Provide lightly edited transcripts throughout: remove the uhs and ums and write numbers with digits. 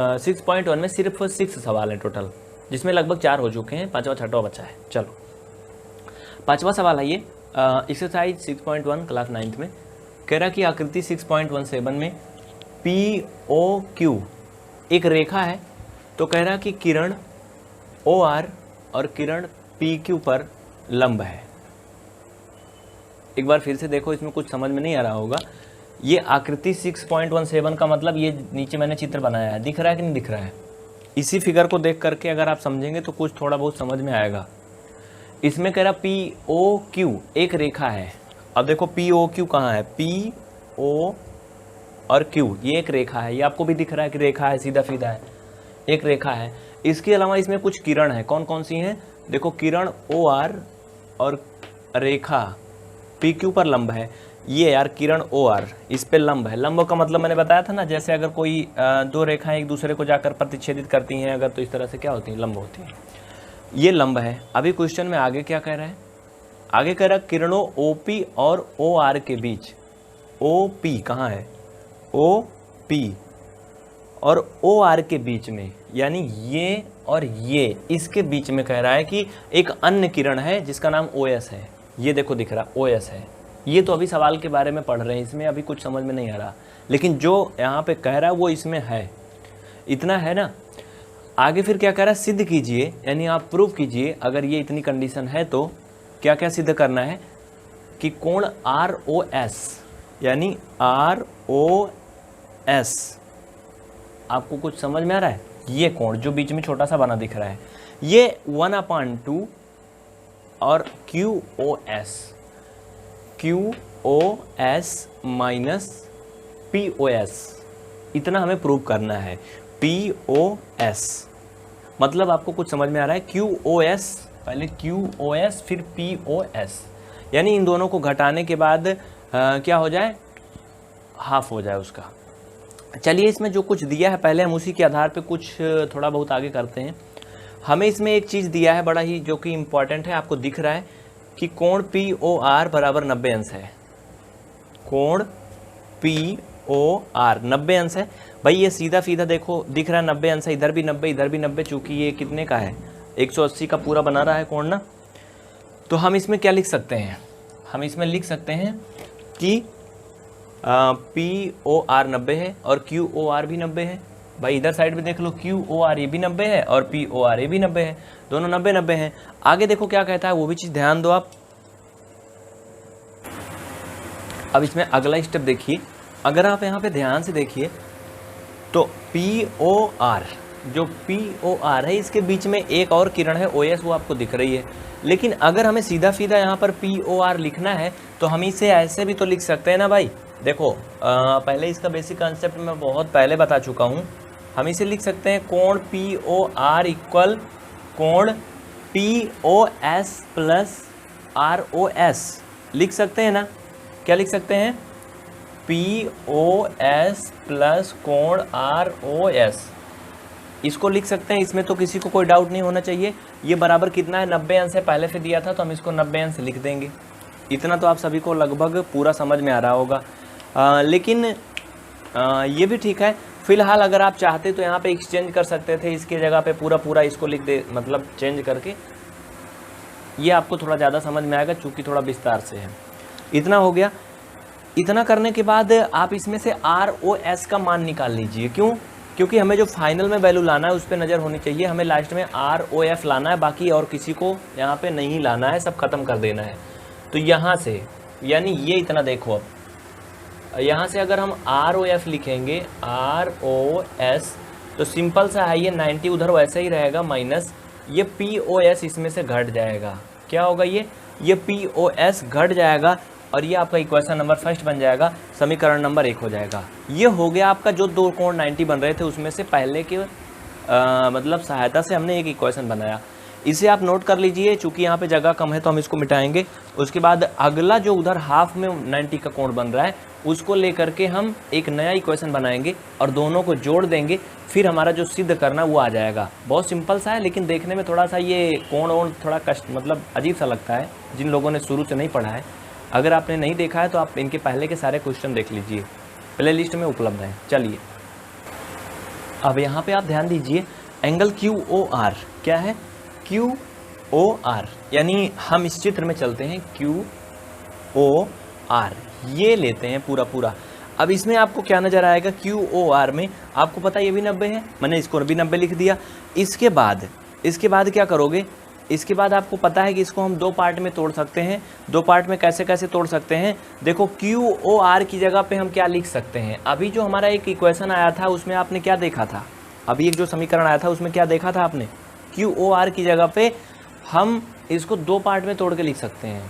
6.1 में सिर्फ 6 सवाल है टोटल, जिसमें लगभग 4 हो चुके हैं, 5वां 6वां बचा है। चलो 5वां सवाल है ये, एक्सरसाइज 6.1 क्लास 9th में कह रहा कि आकृति 6.17 में POQ एक रेखा है, तो कह रहा कि किरण OR और किरण PQ पर लंब है। एक बार फिर से देखो, इसमें कुछ समझ में नहीं आ रहा होगा। ये आकृति 6.17 का मतलब ये नीचे मैंने चित्र बनाया है, दिख रहा है कि नहीं दिख रहा है? इसी फिगर को देख करके अगर आप समझेंगे तो कुछ थोड़ा बहुत समझ में आएगा। इसमें कह रहा POQ एक रेखा है। अब देखो POQ कहाँ है, PO और Q ये एक रेखा है, ये आपको भी दिख रहा है कि रेखा है, सीधा सीधा है, एक रेखा है। इसके अलावा इसमें कुछ किरण है, कौन कौन सी हैं? देखो किरण OR और रेखा PQ पर लंब है। ये यार किरण OR इस पे लंब है। लंब का मतलब मैंने बताया था ना, जैसे अगर कोई दो रेखाएं एक दूसरे को जाकर प्रतिच्छेदित करती हैं अगर, तो इस तरह से क्या होती हैं, लंब होती हैं। ये लंब है। अभी क्वेश्चन में आगे क्या कह रहा है? आगे कह रहा है किरणों OP और OR के बीच, OP कहाँ है, OP और OR के बीच में, यानी ये और ये, इसके बीच में कह रहा है कि एक अन्य किरण है जिसका नाम OS है। ये देखो दिख रहा OS है। ये तो अभी सवाल के बारे में पढ़ रहे हैं, इसमें अभी कुछ समझ में नहीं आ रहा, लेकिन जो यहाँ पे कह रहा है वो इसमें है, इतना है ना। आगे फिर क्या कह रहा है, सिद्ध कीजिए, यानी आप प्रूव कीजिए, अगर ये इतनी कंडीशन है तो क्या क्या सिद्ध करना है कि कोण ROS, यानी ROS, आपको कुछ समझ में आ रहा है? ये कोण जो बीच में छोटा सा बना दिख रहा है, ये 1/2 और QOS माइनस POS, इतना हमें प्रूव करना है। POS मतलब आपको कुछ समझ में आ रहा है? QOS, पहले QOS फिर POS, यानी इन दोनों को घटाने के बाद क्या हो जाए, हाफ हो जाए उसका। चलिए इसमें जो कुछ दिया है पहले हम उसी के आधार पे कुछ थोड़ा बहुत आगे करते हैं। हमें इसमें एक चीज़ दिया है बड़ा ही, जो कि इम्पॉर्टेंट है, आपको दिख रहा है कि कोण POR बराबर 90 अंश है। कोण POR 90 अंश है। भाई ये सीधा सीधा देखो दिख रहा है 90 अंश है, इधर भी 90 इधर भी 90, चूँकि ये कितने का है, 180 का पूरा बना रहा है कोण ना। तो हम इसमें क्या लिख सकते हैं, हम इसमें लिख सकते हैं कि POR 90 है और QOR भी 90 है। भाई इधर साइड में देख लो, QOR ये भी 90 है और POR ये भी 90 है, दोनों 90-90 हैं। आगे देखो क्या कहता है, वो भी चीज़ ध्यान दो आप। अब इसमें अगला स्टेप देखिए, अगर आप यहाँ पे ध्यान से देखिए तो POR, जो POR है इसके बीच में एक और किरण है OS, वो आपको दिख रही है। लेकिन अगर हमें सीधा सीधा यहाँ पर POR लिखना है तो हम इसे ऐसे भी तो लिख सकते हैं ना भाई। देखो पहले इसका बेसिक कंसेप्ट मैं बहुत पहले बता चुका हूँ। हम इसे लिख सकते हैं कोण POR इक्वल कोण POS प्लस ROS, लिख सकते हैं ना? क्या लिख सकते हैं? POS प्लस कोण ROS, इसको लिख सकते हैं। इसमें तो किसी को कोई डाउट नहीं होना चाहिए। ये बराबर कितना है, 90 अंश है, पहले से दिया था तो हम इसको 90 अंश लिख देंगे। इतना तो आप सभी को लगभग पूरा समझ में आ रहा होगा। लेकिन ये भी ठीक है। फिलहाल अगर आप चाहते तो यहाँ पे एक्सचेंज कर सकते थे, इसकी जगह पे पूरा इसको लिख दे, मतलब चेंज करके, ये आपको थोड़ा ज़्यादा समझ में आएगा चूँकि थोड़ा विस्तार से है। इतना हो गया। इतना करने के बाद आप इसमें से ROS का मान निकाल लीजिए। क्यों? क्योंकि हमें जो फाइनल में वैल्यू लाना है उस पर नज़र होनी चाहिए। हमें लास्ट में ROF लाना है, बाकी और किसी को यहाँ पे नहीं लाना है, सब खत्म कर देना है। तो यहाँ से, यानी ये इतना देखो, अब यहाँ से अगर हम ROF लिखेंगे, ROS, तो सिंपल सा है, ये 90 उधर वैसे ही रहेगा माइनस ये POS इसमें से घट जाएगा। क्या होगा, ये POS घट जाएगा और ये आपका इक्वेशन नंबर फर्स्ट बन जाएगा, समीकरण नंबर 1 हो जाएगा। ये हो गया आपका जो दो कोण 90 बन रहे थे उसमें से पहले के मतलब सहायता से हमने एक इक्वेशन बनाया। इसे आप नोट कर लीजिए, चूँकि यहाँ पे जगह कम है तो हम इसको मिटाएंगे। उसके बाद अगला जो उधर हाफ में 90 का कोण बन रहा है उसको लेकर के हम एक नया इक्वेशन बनाएंगे और दोनों को जोड़ देंगे, फिर हमारा जो सिद्ध करना वो आ जाएगा। बहुत सिंपल सा है, लेकिन देखने में थोड़ा सा ये कोण वोण थोड़ा कष्ट, मतलब अजीब सा लगता है जिन लोगों ने शुरू से नहीं पढ़ा है। अगर आपने नहीं देखा है तो आप इनके पहले के सारे क्वेश्चन देख लीजिए, प्ले लिस्ट में उपलब्ध है। चलिए अब यहाँ पे आप ध्यान दीजिए, एंगल QOR क्या है, QOR, यानी हम इस चित्र में चलते हैं, QOR ये लेते हैं पूरा पूरा। अब इसमें आपको क्या नज़र आएगा, QOR में आपको पता है ये भी 90 है, मैंने इसको भी 90 लिख दिया। इसके बाद क्या करोगे, इसके बाद आपको पता है कि इसको हम दो पार्ट में तोड़ सकते हैं। दो पार्ट में कैसे कैसे तोड़ सकते हैं, देखो QOR की जगह पे हम क्या लिख सकते हैं। अभी जो हमारा एक इक्वेशन आया था उसमें आपने क्या देखा था, अभी एक जो समीकरण आया था उसमें क्या देखा था आपने, QOR की जगह पे हम इसको दो पार्ट में तोड़ के लिख सकते हैं।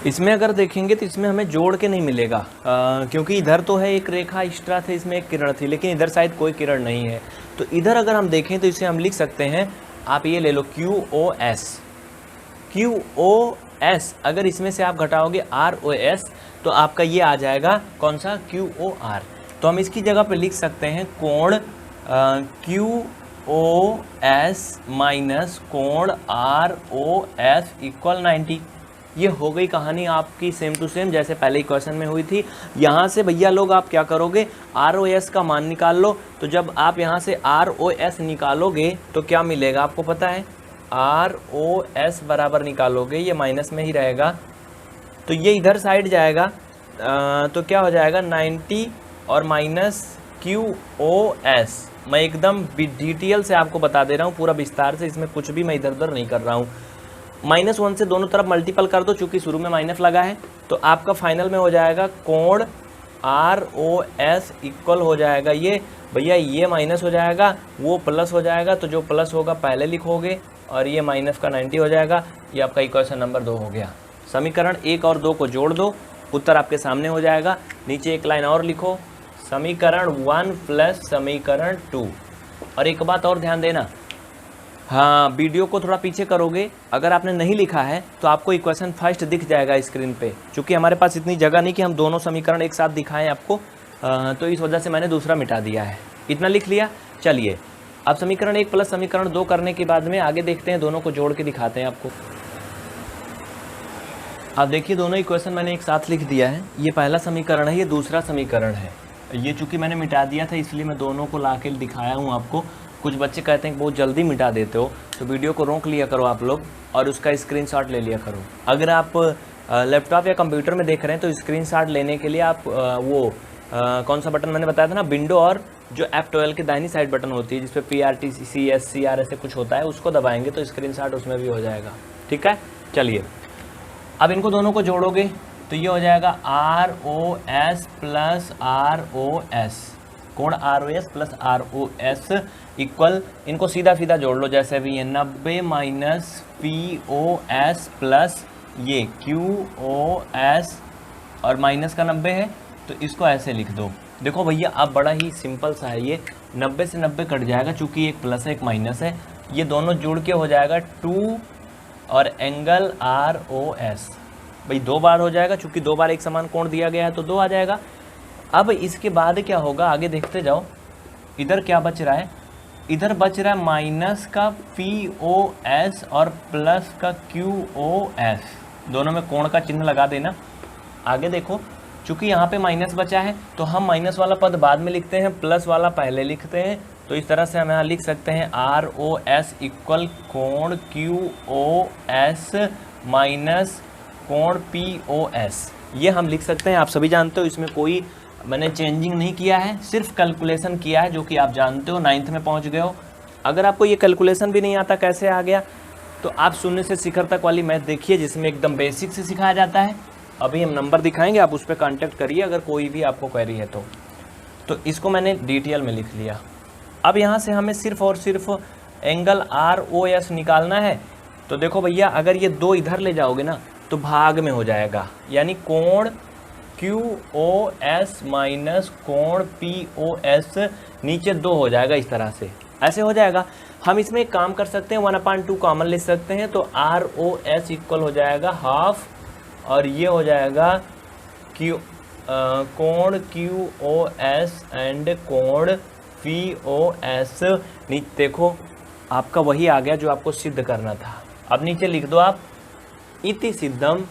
इसमें अगर देखेंगे तो इसमें हमें जोड़ के नहीं मिलेगा, क्योंकि इधर तो है एक रेखा एक्स्ट्रा थे, इसमें एक किरण थी, लेकिन इधर शायद कोई किरण नहीं है। तो इधर अगर हम देखें तो इसे हम लिख सकते हैं, आप ये ले लो QOS, अगर इसमें से आप घटाओगे ROS तो आपका ये आ जाएगा कौन सा, QOR। तो हम इसकी जगह पे लिख सकते हैं कोण QOS माइनस कोण ROS इक्वल 90। ये हो गई कहानी आपकी सेम टू सेम जैसे पहले इक्वेशन में हुई थी। यहाँ से भैया लोग आप क्या करोगे, ROS का मान निकाल लो। तो जब आप यहाँ से ROS निकालोगे तो क्या मिलेगा आपको पता है, ROS बराबर निकालोगे, ये माइनस में ही रहेगा तो ये इधर साइड जाएगा, तो क्या हो जाएगा 90 और माइनस QOS। मैं एकदम डिटेल से आपको बता दे रहा हूँ पूरा विस्तार से, इसमें कुछ भी मैं इधर उधर नहीं कर रहा हूँ। -1 से दोनों तरफ मल्टीपल कर दो, चूँकि शुरू में माइनस लगा है, तो आपका फाइनल में हो जाएगा कोण ROS इक्वल हो जाएगा ये भैया, ये माइनस हो जाएगा वो प्लस हो जाएगा, तो जो प्लस होगा पहले लिखोगे और ये माइनस का 90 हो जाएगा। ये आपका इक्वेशन नंबर 2 हो गया। समीकरण 1 और 2 को जोड़ दो, उत्तर आपके सामने हो जाएगा। नीचे एक लाइन और लिखो, समीकरण 1 प्लस समीकरण 2। और एक बात और ध्यान देना, हाँ वीडियो को थोड़ा पीछे करोगे, अगर आपने नहीं लिखा है तो आपको इक्वेशन फर्स्ट दिख जाएगा स्क्रीन पे, क्योंकि हमारे पास इतनी जगह नहीं कि हम दोनों समीकरण एक साथ दिखाएं आपको, तो इस वजह से मैंने दूसरा मिटा दिया है। इतना लिख लिया। चलिए अब समीकरण 1 प्लस समीकरण 2 करने के बाद में आगे देखते हैं, दोनों को जोड़ के दिखाते हैं आपको। आप देखिए दोनों इक्वेशन मैंने एक साथ लिख दिया है। ये पहला समीकरण है, ये दूसरा समीकरण है। ये चूँकि मैंने मिटा दिया था इसलिए मैं दोनों को ला के दिखाया हूँ आपको। कुछ बच्चे कहते हैं कि बहुत जल्दी मिटा देते हो, तो वीडियो को रोक लिया करो आप लोग और उसका स्क्रीनशॉट ले लिया करो। अगर आप लैपटॉप या कंप्यूटर में देख रहे हैं तो स्क्रीनशॉट लेने के लिए आप कौन सा बटन मैंने बताया था ना, विंडो और जो F12 की दाहिनी साइड बटन होती है जिसपे PRTCS ऐसे कुछ होता है, उसको दबाएंगे तो स्क्रीनशॉट उसमें भी हो जाएगा। ठीक है, चलिए अब इनको दोनों को जोड़ोगे तो ये हो जाएगा ROS प्लस ROS, कोण ROS प्लस ROS इक्वल, इनको सीधा सीधा जोड़ लो जैसे भी ये 90 माइनस POS प्लस ये QOS और माइनस का 90 है तो इसको ऐसे लिख दो। देखो भैया अब बड़ा ही सिंपल सा है, ये 90 से 90 कट जाएगा, चूँकि एक प्लस है एक माइनस है, ये दोनों जुड़ के हो जाएगा 2 और एंगल ROS। भाई 2 बार हो जाएगा, चूँकि 2 बार एक समान कोण दिया गया है तो 2 आ जाएगा। अब इसके बाद क्या होगा आगे देखते जाओ, इधर क्या बच रहा है, इधर बच रहा है माइनस का POS और प्लस का QOS, दोनों में कोण का चिन्ह लगा देना। आगे देखो, चूँकि यहाँ पे माइनस बचा है तो हम माइनस वाला पद बाद में लिखते हैं, प्लस वाला पहले लिखते हैं। तो इस तरह से हम यहाँ लिख सकते हैं ROS इक्वल कोण QOS माइनस कोण POS, ये हम लिख सकते हैं। आप सभी जानते हो, इसमें कोई मैंने चेंजिंग नहीं किया है, सिर्फ कैलकुलेशन किया है, जो कि आप जानते हो 9th में पहुंच गए हो। अगर आपको ये कैलकुलेशन भी नहीं आता कैसे आ गया, तो आप शून्य से शिखर तक वाली मैथ देखिए जिसमें एकदम बेसिक से सिखाया जाता है। अभी हम नंबर दिखाएंगे, आप उस पर कॉन्टैक्ट करिए अगर कोई भी आपको क्वेरी है तो इसको मैंने डिटेल में लिख लिया। अब यहाँ से हमें सिर्फ और सिर्फ एंगल ROS निकालना है। तो देखो भैया, अगर ये 2 इधर ले जाओगे ना तो भाग में हो जाएगा, यानी कोण QOS माइनस कोण POS नीचे 2 हो जाएगा, इस तरह से ऐसे हो जाएगा। हम इसमें एक काम कर सकते हैं, 1/2 कॉमन ले सकते हैं, तो ROS इक्वल हो जाएगा हाफ और ये हो जाएगा कोण QOS एंड कोण POS। नीचे देखो आपका वही आ गया जो आपको सिद्ध करना था। अब नीचे लिख दो आप इति सिद्धम,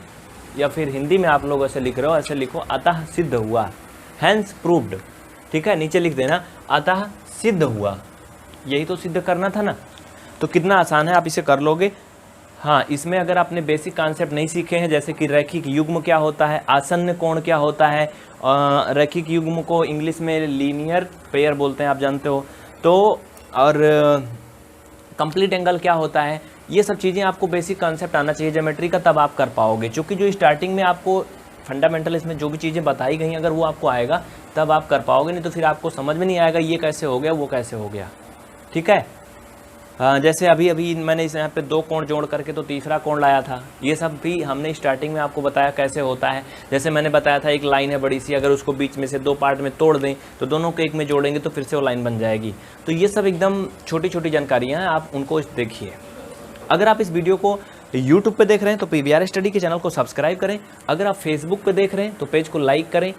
या फिर हिंदी में आप लोग ऐसे लिख रहे हो, ऐसे लिखो अतः सिद्ध हुआ, हैंस प्रूव्ड। ठीक है, नीचे लिख देना अतः सिद्ध हुआ, यही तो सिद्ध करना था ना। तो कितना आसान है, आप इसे कर लोगे। हाँ, इसमें अगर आपने बेसिक कॉन्सेप्ट नहीं सीखे हैं, जैसे कि रैखिक युग्म क्या होता है, आसन्न कोण क्या होता है, रैखिक युग्म को इंग्लिश में लीनियर पेयर बोलते हैं, आप जानते हो, तो और कंप्लीट एंगल क्या होता है, ये सब चीज़ें आपको बेसिक कॉन्सेप्ट आना चाहिए ज्योमेट्री का, तब आप कर पाओगे। क्योंकि जो स्टार्टिंग में आपको फंडामेंटल इसमें जो भी चीज़ें बताई गई अगर वो आपको आएगा तब आप कर पाओगे, नहीं तो फिर आपको समझ में नहीं आएगा ये कैसे हो गया वो कैसे हो गया। ठीक है। जैसे अभी मैंने इस यहाँ पे 2 कोण जोड़ करके तो तीसरा कोण लाया था, ये सब भी हमने स्टार्टिंग में आपको बताया कैसे होता है। जैसे मैंने बताया था एक लाइन है बड़ी सी, अगर उसको बीच में से 2 पार्ट में तोड़ दें तो दोनों को एक में जोड़ेंगे तो फिर से वो लाइन बन जाएगी। तो ये सब एकदम छोटी छोटी जानकारियाँ हैं, आप उनको देखिए। अगर आप इस वीडियो को यूट्यूब पे देख रहे हैं तो PVR स्टडी के चैनल को सब्सक्राइब करें, अगर आप फेसबुक पे देख रहे हैं तो पेज को लाइक करें।